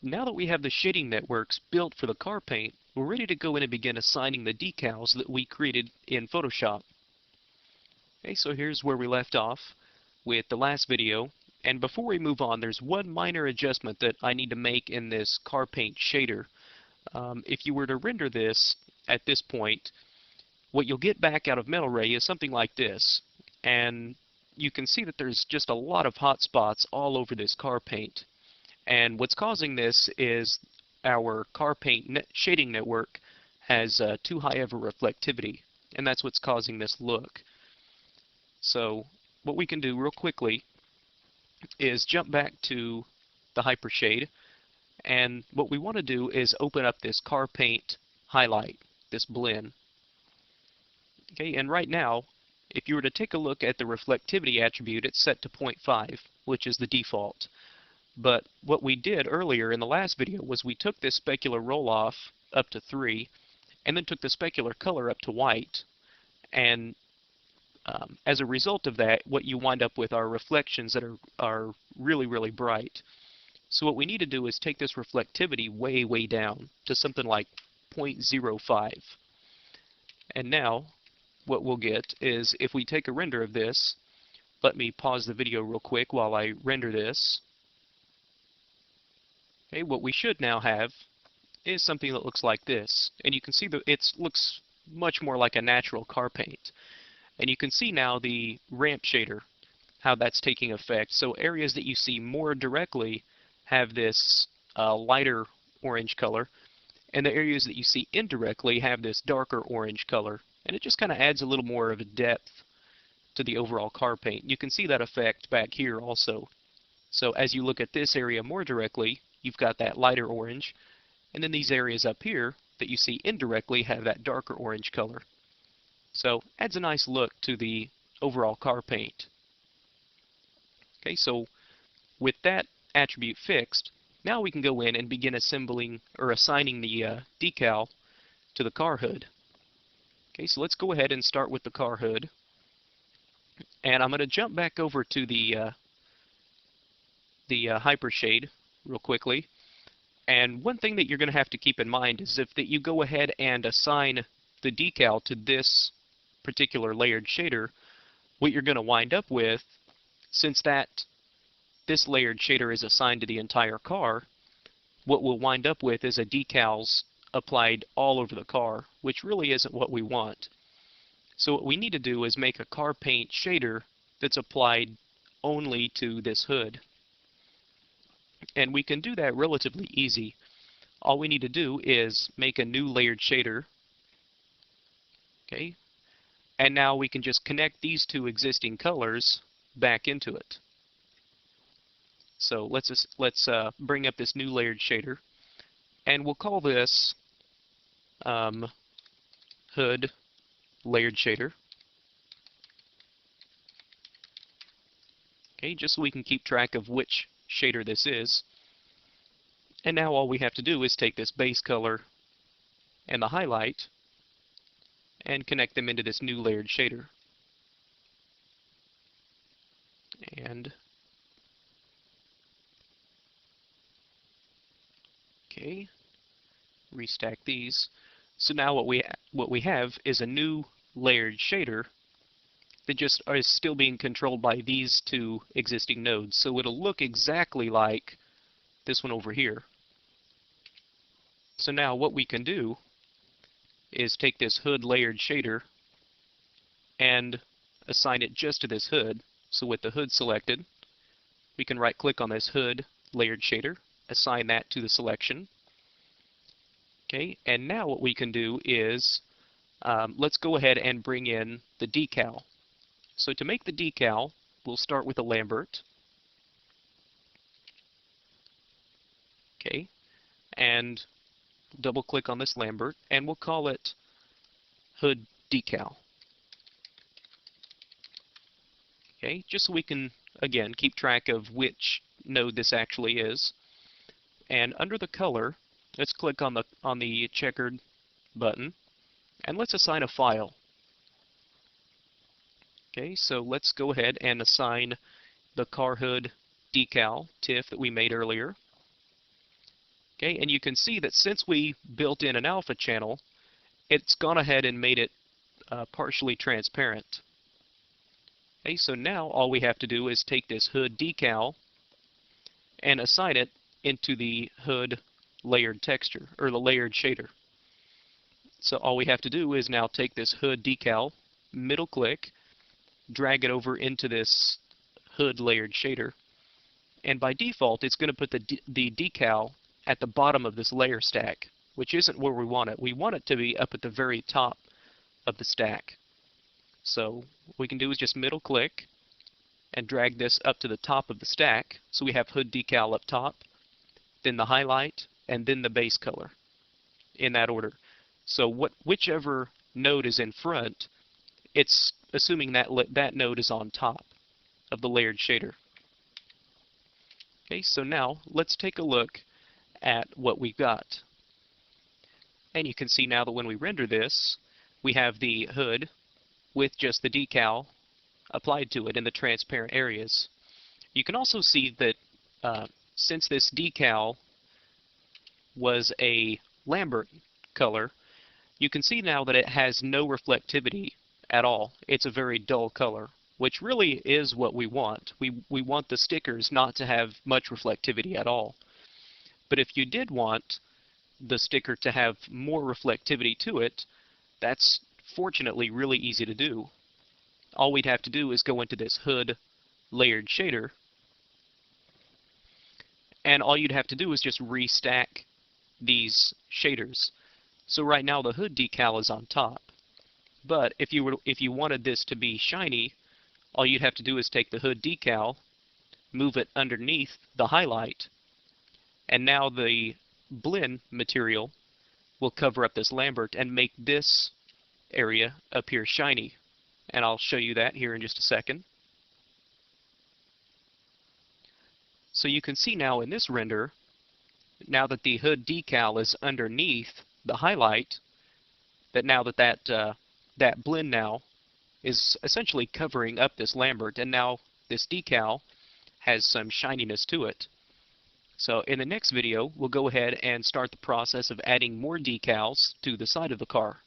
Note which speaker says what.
Speaker 1: Now that we have the shading networks built for the car paint, we're ready to go in and begin assigning the decals that we created in Photoshop. Okay, so here's where we left off with the last video. And before we move on, there's one minor adjustment that I need to make in this car paint shader. If you were to render this at this point, what you'll get back out of Metal Ray is something like this. And you can see that there's just a lot of hot spots all over this car paint. And what's causing this is our car paint shading network has too high of a reflectivity, and that's what's causing this look. So what we can do real quickly is jump back to the hypershade, and what we want to do is open up this car paint highlight, this blend. Okay, and right now, if you were to take a look at the reflectivity attribute, it's set to 0.5, which is the default. But what we did earlier in the last video was we took this specular roll-off up to 3, and then took the specular color up to white. And as a result of that, what you wind up with are reflections that are really, really bright. So what we need to do is take this reflectivity way, way down to something like 0.05. And now, what we'll get is if we take a render of this, let me pause the video real quick while I render this. Okay, what we should now have is something that looks like this. And you can see that it looks much more like a natural car paint. And you can see now the ramp shader, how that's taking effect. So areas that you see more directly have this lighter orange color, and the areas that you see indirectly have this darker orange color. And it just kind of adds a little more of a depth to the overall car paint. You can see that effect back here also. So as you look at this area more directly, you've got that lighter orange, and then these areas up here that you see indirectly have that darker orange color. So adds a nice look to the overall car paint. Okay, so with that attribute fixed, now we can go in and begin assembling or assigning the decal to the car hood. Okay, so let's go ahead and start with the car hood. And I'm going to jump back over to the hypershade real quickly. And one thing that you're going to have to keep in mind is if that you go ahead and assign the decal to this particular layered shader, what you're going to wind up with, since this layered shader is assigned to the entire car, what we'll wind up with is a decals applied all over the car, which really isn't what we want. So what we need to do is make a car paint shader that's applied only to this hood. And we can do that relatively easy. All we need to do is make a new layered shader. Okay, and now we can just connect these two existing colors back into it. So let's bring up this new layered shader, and we'll call this hood layered shader. Okay, just so we can keep track of which shader this is. And now all we have to do is take this base color and the highlight and connect them into this new layered shader. And okay, restack these. So now what we have is a new layered shader that just is still being controlled by these two existing nodes. So it'll look exactly like this one over here. So now what we can do is take this hood layered shader and assign it just to this hood. So with the hood selected, we can right click on this hood layered shader, assign that to the selection. Okay, and now what we can do is let's go ahead and bring in the decal. So to make the decal, we'll start with a Lambert. Okay, and double click on this Lambert, and we'll call it hood decal. Okay, just so we can, again, keep track of which node this actually is. And under the color, let's click on the checkered button, and let's assign a file. Okay, so let's go ahead and assign the car hood decal TIFF that we made earlier. Okay, and you can see that since we built in an alpha channel, it's gone ahead and made it partially transparent. Okay, so now all we have to do is take this hood decal and assign it into the hood layered texture, or the layered shader. So all we have to do is now take this hood decal, middle click, drag it over into this hood layered shader, and by default it's going to put the decal at the bottom of this layer stack, which isn't where we want it. We want it to be up at the very top of the stack. So what we can do is just middle click and drag this up to the top of the stack, so we have hood decal up top, then the highlight, and then the base color, in that order. So whichever node is in front, it's assuming that that node is on top of the layered shader. Okay, so now let's take a look at what we've got. And you can see now that when we render this, we have the hood with just the decal applied to it in the transparent areas. You can also see that since this decal was a Lambert color, you can see now that it has no reflectivity at all. It's a very dull color, which really is what we want. We want the stickers not to have much reflectivity at all. But if you did want the sticker to have more reflectivity to it, that's fortunately really easy to do. All we'd have to do is go into this hood layered shader, and all you'd have to do is just restack these shaders. So right now the hood decal is on top, but if you wanted this to be shiny, all you'd have to do is take the hood decal, move it underneath the highlight, and now the blend material will cover up this Lambert and make this area appear shiny. And I'll show you that here in just a second. So you can see now in this render, now that the hood decal is underneath the highlight, that now that blend now is essentially covering up this Lambert, and now this decal has some shininess to it. So in the next video, we'll go ahead and start the process of adding more decals to the side of the car.